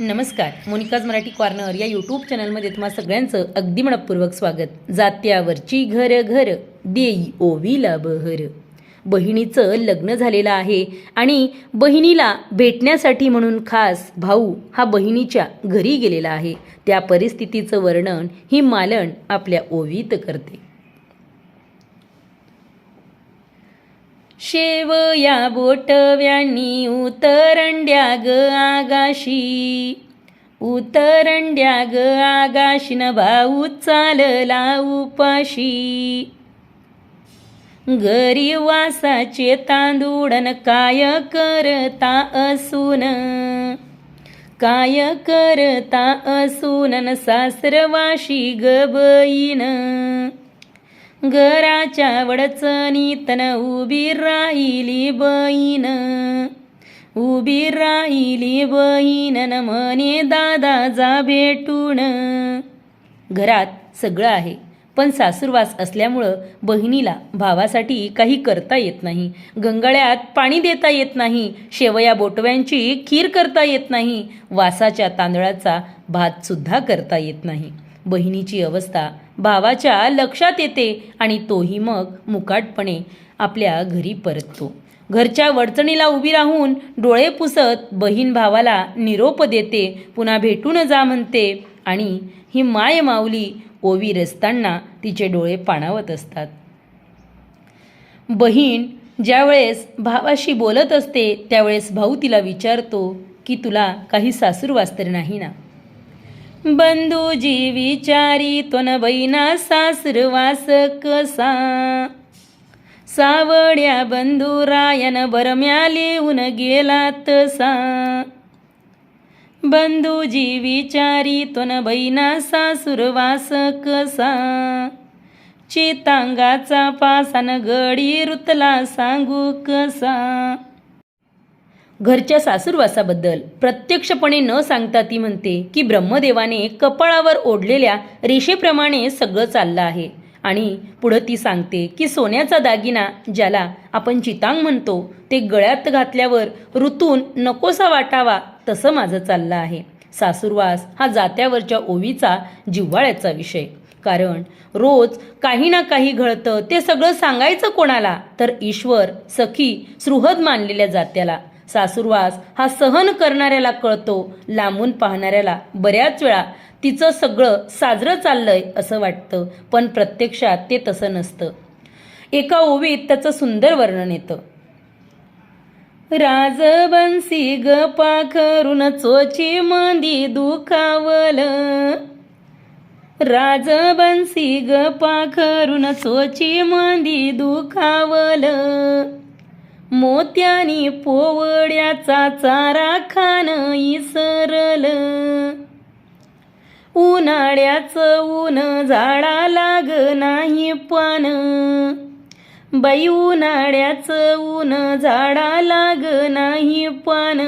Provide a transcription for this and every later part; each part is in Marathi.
नमस्कार. मोनिकाज मराठी कॉर्नर या यूट्यूब चॅनलमध्ये तुम्हा सगळ्यांचं अगदी मनपूर्वक स्वागत. जात्यावरची घर घर देई ओवीला बहर. बहिणीचं लग्न झालेलं आहे आणि बहिणीला भेटण्यासाठी म्हणून खास भाऊ हा बहिणीच्या घरी गेलेला आहे. त्या परिस्थितीचं वर्णन ही मालन आपल्या ओवीत करते. शेवया बोटव्यांनी उतरंड्या ग आगाशी, उतरंड्या ग आगाशीन भाऊ चालला उपाशी. घरी वासाचे तांदूळन काय करता असून, काय करता असून सासरवाशी ग बहीण. घराच्या वडचणीतन उभी राहिली बहीण, उभी राहिली बहीण म्हणे दादा जा भेटून. घरात सगळं आहे पण सासूरवास असल्यामुळं बहिणीला भावासाठी काही करता येत नाही. गंगाळ्यात पाणी देता येत नाही, शेवया बोटव्यांची खीर करता येत नाही, वासाच्या तांदळाचा भातसुद्धा करता येत नाही. बहिणीची अवस्था भावाच्या लक्षात येते आणि तोही मग मुकाटपणे आपल्या घरी परततो. घरच्या वडचणीला उभी राहून डोळे पुसत बहीण भावाला निरोप देते, पुन्हा भेटून जा म्हणते आणि ही माय माऊली ओवी रचताना तिचे डोळे पाणावत असतात. बहीण ज्यावेळेस भावाशी बोलत असते त्यावेळेस भाऊ तिला विचारतो की तुला काही सासूरवास तर नाही ना. बंधूजी विचारी तोन बहिणा सासरवास कसा, सावड्या बंधुरायन बरम्या लिहून गेला तसा. बंधूजी विचारी तोन बहिणा सासुरवास कसा, चितांगाचा पासान गडी रुतला सांगू कसा. घरच्या सासूरवासाबद्दल प्रत्यक्षपणे न सांगता ती म्हणते की ब्रह्मदेवाने कपाळावर ओढलेल्या रेषेप्रमाणे सगळं चाललं आहे. आणि पुढं ती सांगते की सोन्याचा दागिना ज्याला आपण चितांग म्हणतो ते गळ्यात घातल्यावर ऋतून नकोसा वाटावा तसं माझं चाललं आहे. सासूरवास हा जात्यावरच्या ओवीचा जिव्हाळ्याचा विषय. कारण रोज काही ना काही घडतं, ते सगळं सांगायचं कोणाला तर ईश्वर, सखी, सुहृद मानलेल्या जात्याला. सासूरवास हा सहन करणाऱ्याला कळतो, लांबून पाहणाऱ्याला बऱ्याच वेळा तिचं सगळं साजरं चाललंय असं वाटतं, पण प्रत्यक्षात ते तसं नसतं. एका ओवीत त्याचं सुंदर वर्णन येतं. राजबंसी ग पाखरून चोची मंदी दुखावल, राजबंसी ग पाखरून चोची मंदी दुखावल. मोत्यानी पोवड्याचा चारा खान इसरल, उन्हाळ्याचं ऊन झाडा लाग नाही पान. बाई उन्हाळ्याचं ऊन झाडा लाग नाही पान.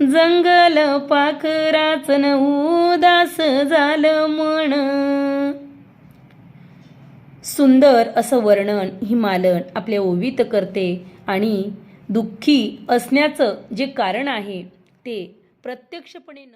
जंगल पाखराचं उदास झालं मन. सुंदर असं वर्णन ही मालन आपल्या ओवीत करते आणि दुःखी असण्याचं जे कारण आहे ते प्रत्यक्षपणे न